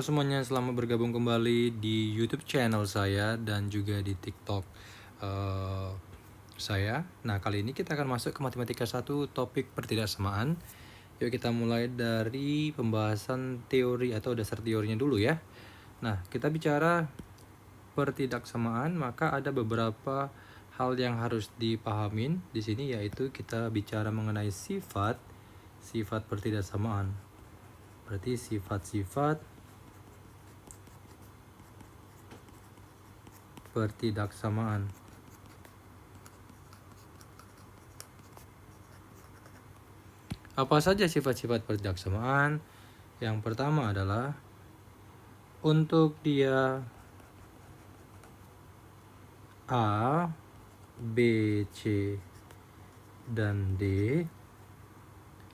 Semuanya, selamat bergabung kembali di YouTube channel saya dan juga di TikTok saya. Nah, kali ini kita akan masuk ke matematika 1 topik pertidaksamaan. Yuk kita mulai dari pembahasan teori atau dasar teorinya dulu ya. Nah, kita bicara pertidaksamaan, maka ada beberapa hal yang harus dipahamin di sini, yaitu kita bicara mengenai sifat pertidaksamaan. Berarti sifat-sifat pertidaksamaan. Apa saja sifat-sifat pertidaksamaan? Yang pertama adalah untuk dia A, B, C, dan D,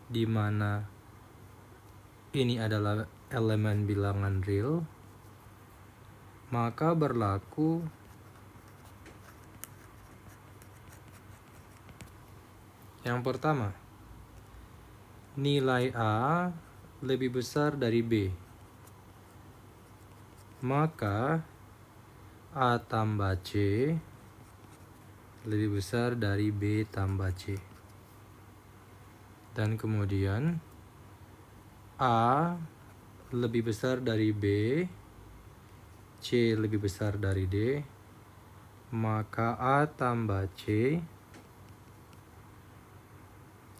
di mana ini adalah elemen bilangan real, maka berlaku yang pertama, nilai A lebih besar dari B, maka A tambah C lebih besar dari B tambah C. Dan kemudian A lebih besar dari B, C lebih besar dari D, maka A tambah C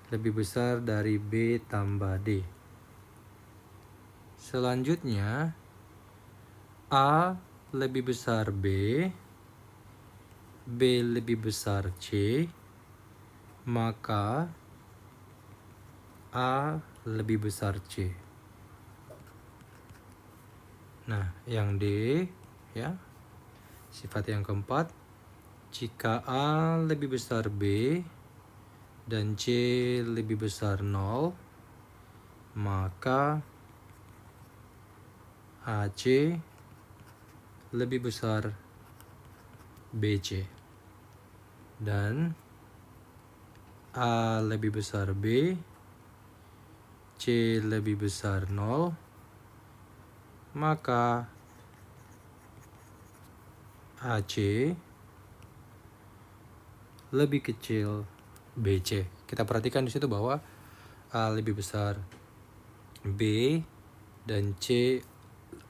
lebih besar dari B tambah D. Selanjutnya, A lebih besar B, B lebih besar C, maka A lebih besar C. Nah, yang D ya, sifat yang keempat, jika A lebih besar B dan C lebih besar 0, maka AC lebih besar BC. Dan A lebih besar B, C lebih besar 0, maka AC lebih kecil BC. Kita perhatikan di situ bahwa A lebih besar B dan C,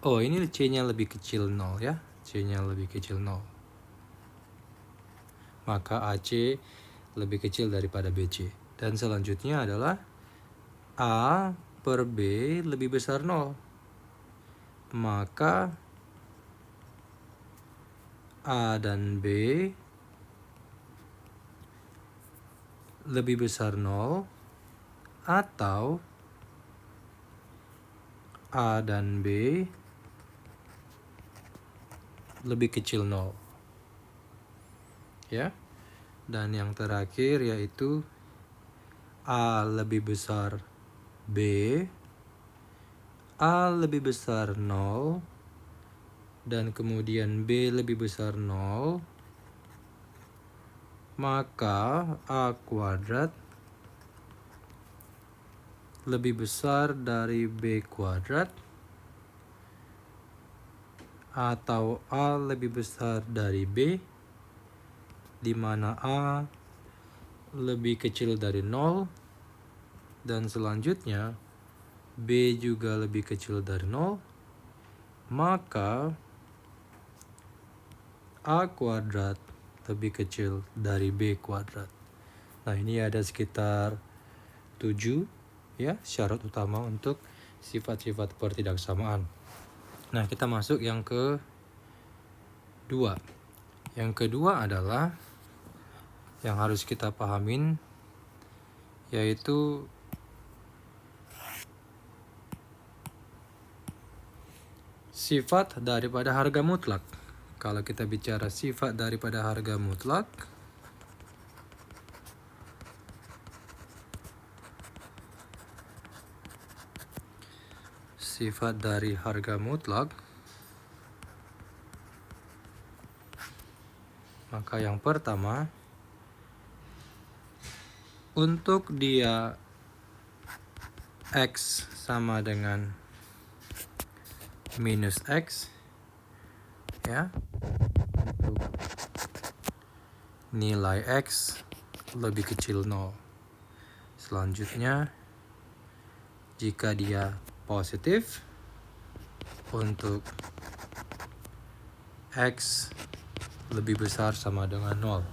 oh ini C-nya lebih kecil 0 ya, C-nya lebih kecil 0. Maka AC lebih kecil daripada BC. Dan selanjutnya adalah A per B lebih besar 0. Maka A dan B lebih besar 0 atau A dan B lebih kecil 0. Ya. Dan yang terakhir yaitu A lebih besar B, A lebih besar 0, dan kemudian B lebih besar 0, maka A kuadrat lebih besar dari B kuadrat, atau A lebih besar dari B, di mana A lebih kecil dari 0, dan selanjutnya B juga lebih kecil dari 0, maka A kuadrat lebih kecil dari B kuadrat. Nah, ini ada sekitar 7 ya syarat utama untuk sifat-sifat pertidaksamaan. Nah, kita masuk yang kedua. Yang kedua adalah yang harus kita pahamin, yaitu sifat daripada harga mutlak. Kalau kita bicara sifat daripada harga mutlak, sifat dari harga mutlak, maka yang pertama, untuk dia X sama dengan minus X, ya, untuk nilai X lebih kecil 0. Selanjutnya, jika dia positif, untuk X lebih besar sama dengan 0.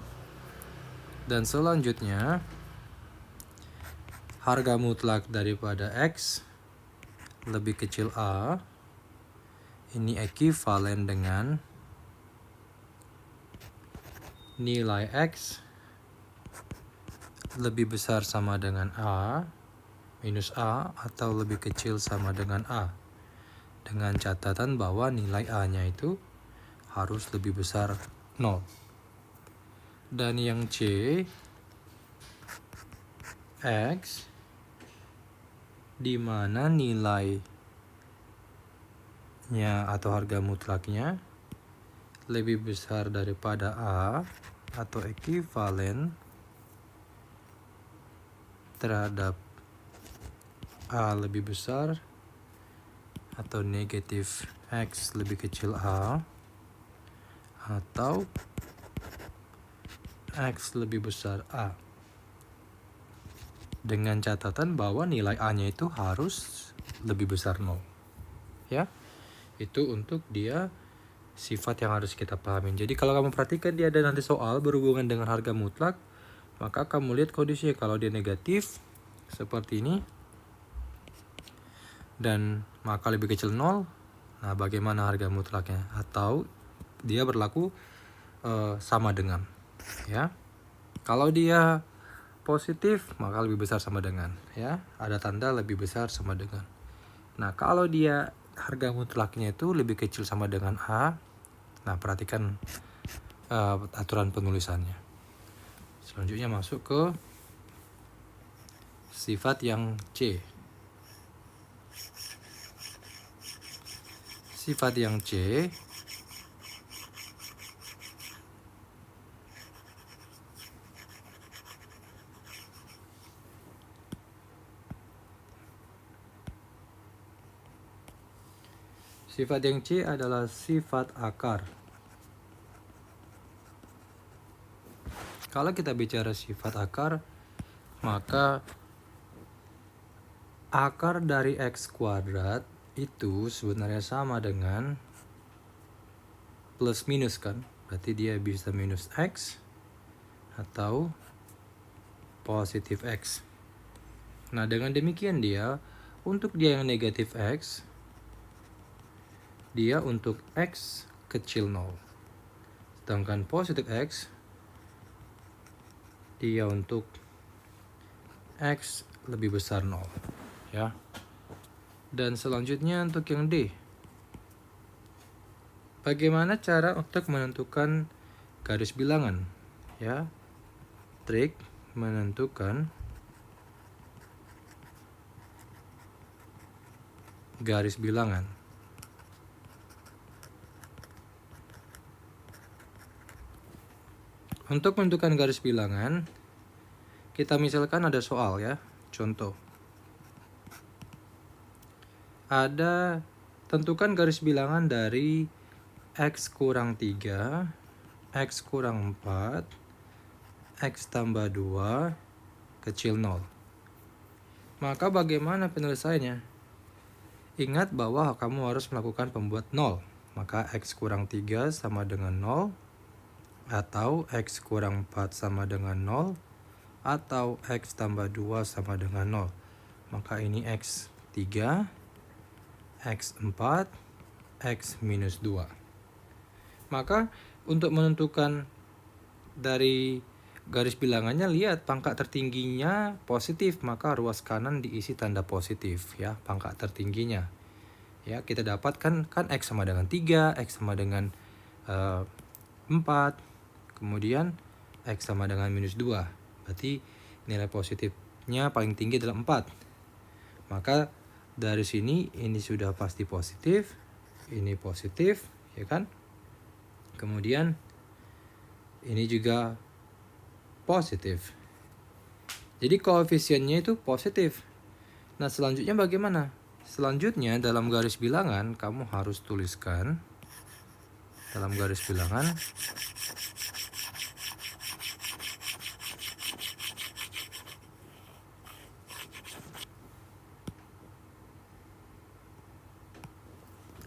Dan selanjutnya, harga mutlak daripada X lebih kecil A, ini ekuivalen dengan nilai X lebih besar sama dengan A minus A atau lebih kecil sama dengan A. Dengan catatan bahwa nilai A-nya itu harus lebih besar 0. Dan yang C, X, di mana nilainya atau harga mutlaknya lebih besar daripada A atau ekuivalen terhadap A lebih besar atau negatif X lebih kecil A atau X lebih besar A. Dengan catatan bahwa nilai A-nya itu harus lebih besar 0. Ya, itu untuk dia sifat yang harus kita pahami. Jadi kalau kamu perhatikan dia ada nanti soal berhubungan dengan harga mutlak, maka kamu lihat kondisinya. Kalau dia negatif seperti ini dan maka lebih kecil 0, nah bagaimana harga mutlaknya? Atau dia berlaku sama dengan, ya. Kalau dia positif maka lebih besar sama dengan, ya, ada tanda lebih besar sama dengan. Nah kalau dia harga mutlaknya itu lebih kecil sama dengan A, nah perhatikan aturan penulisannya. Selanjutnya masuk ke sifat yang C. Sifat yang C adalah sifat akar. Kalau kita bicara sifat akar, maka akar dari X kuadrat itu sebenarnya sama dengan plus minus kan. Berarti dia bisa minus X atau positif X. Nah dengan demikian dia untuk dia yang negatif X, dia untuk X kecil 0. Sedangkan positif X, dia untuk X lebih besar 0, ya. Dan selanjutnya untuk yang D, bagaimana cara untuk menentukan garis bilangan, ya. Trik menentukan garis bilangan. Untuk menentukan garis bilangan, kita misalkan ada soal, ya. Contoh, ada tentukan garis bilangan dari X kurang 3, X kurang 4, X tambah 2, kecil 0. Maka bagaimana penyelesaiannya? Ingat bahwa kamu harus melakukan pembuat 0. Maka X kurang 3 sama dengan 0, atau X kurang 4 sama dengan 0, atau X tambah 2 sama dengan 0. Maka ini X3, X4, X minus 2. Maka untuk menentukan dari garis bilangannya, lihat pangkat tertingginya positif, maka ruas kanan diisi tanda positif, ya, pangkat tertingginya. Ya, kita dapatkan kan X sama dengan 3, X sama dengan 4, kemudian X sama dengan minus 2. Berarti nilai positifnya paling tinggi adalah 4. Maka dari sini ini sudah pasti positif, ini positif, ya kan? Kemudian ini juga positif. Jadi koefisiennya itu positif. Nah selanjutnya bagaimana? Selanjutnya dalam garis bilangan kamu harus tuliskan dalam garis bilangan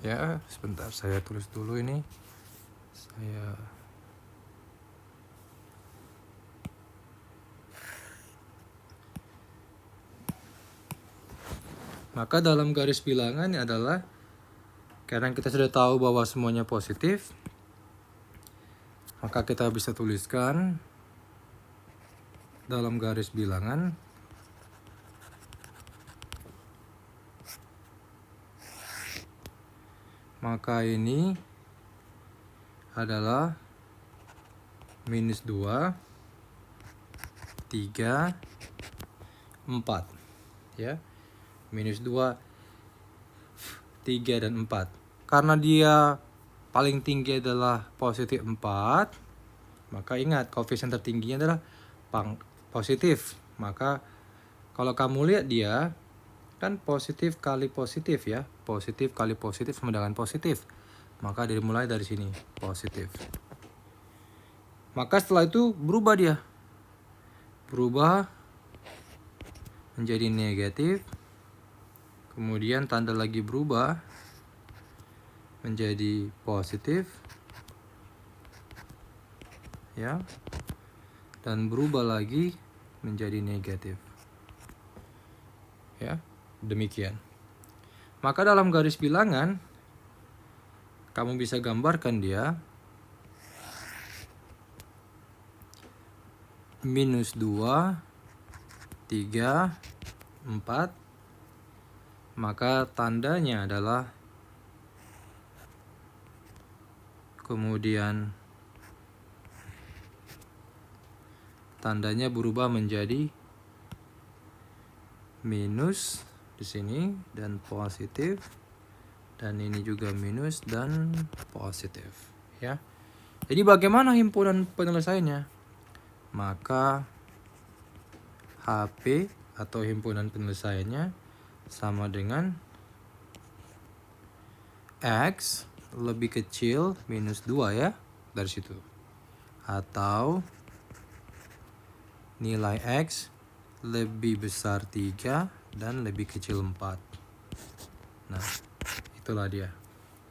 ya, sebentar saya tulis dulu ini. Maka dalam garis bilangan adalah karena kita sudah tahu bahwa semuanya positif, maka kita bisa tuliskan dalam garis bilangan maka ini adalah -2, 3, 4 ya. -2, 3, dan 4. Karena dia paling tinggi adalah positif 4, maka ingat koefisien tertingginya adalah positif. Maka kalau kamu lihat dia kan positif kali positif ya. Positif kali positif sama dengan positif. Maka dimulai dari sini, positif. Maka setelah itu berubah dia. Berubah menjadi negatif. Kemudian tanda lagi berubah menjadi positif. Ya. Dan berubah lagi menjadi negatif. Ya, demikian. Maka dalam garis bilangan kamu bisa gambarkan dia -2, 3, 4. Maka tandanya adalah kemudian tandanya berubah menjadi minus di sini dan positif, dan ini juga minus dan positif ya. Jadi bagaimana himpunan penyelesaiannya? Maka HP atau himpunan penyelesaiannya sama dengan X lebih kecil -2 ya, dari situ. Atau nilai X lebih besar 3 dan lebih kecil 4. Nah, itulah dia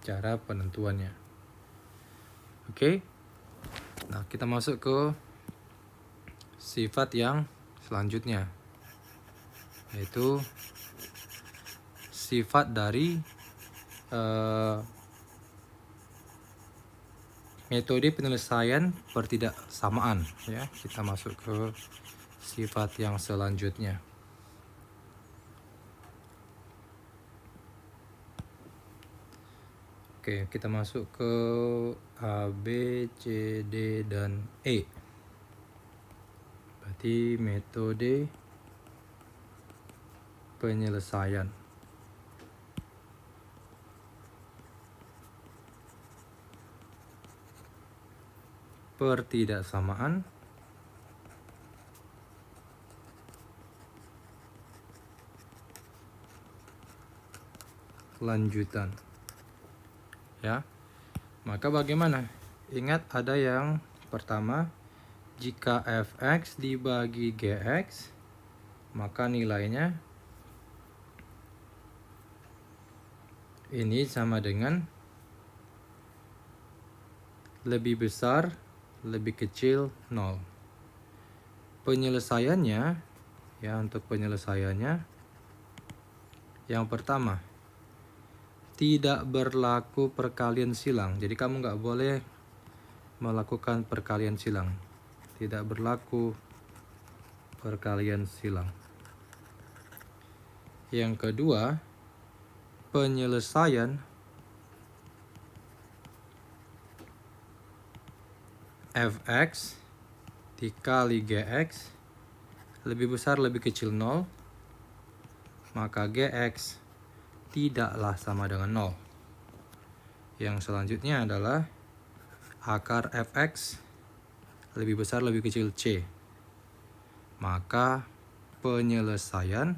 cara penentuannya. Oke. Nah, kita masuk ke sifat yang selanjutnya, yaitu sifat dari metode penyelesaian pertidaksamaan ya. Kita masuk ke sifat yang selanjutnya. Oke, kita masuk ke A, B, C, D, dan E. Berarti metode penyelesaian. Pertidaksamaan lanjutan ya. Maka bagaimana? Ingat ada yang pertama, jika fx dibagi gx maka nilainya ini sama dengan lebih besar lebih kecil 0. Penyelesaiannya ya, untuk penyelesaiannya yang pertama, tidak berlaku perkalian silang. Jadi kamu nggak boleh melakukan perkalian silang. Tidak berlaku perkalian silang. Yang kedua, penyelesaian fx dikali gx lebih besar lebih kecil 0, maka gx tidaklah sama dengan 0. Yang selanjutnya adalah akar fx lebih besar lebih kecil c, maka penyelesaian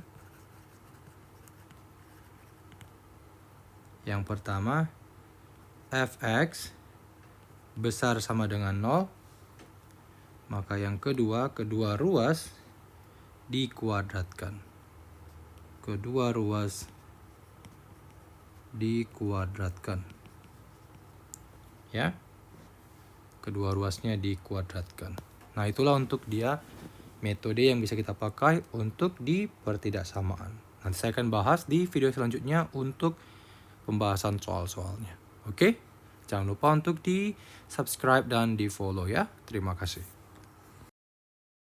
Yang pertama, fx besar sama dengan 0. Maka yang kedua ruas dikuadratkan. Kedua ruas dikuadratkan. Ya. Kedua ruasnya dikuadratkan. Nah, itulah untuk dia metode yang bisa kita pakai untuk di pertidaksamaan. Nanti saya akan bahas di video selanjutnya untuk pembahasan soal-soalnya. Oke? Jangan lupa untuk di subscribe dan di follow ya. Terima kasih.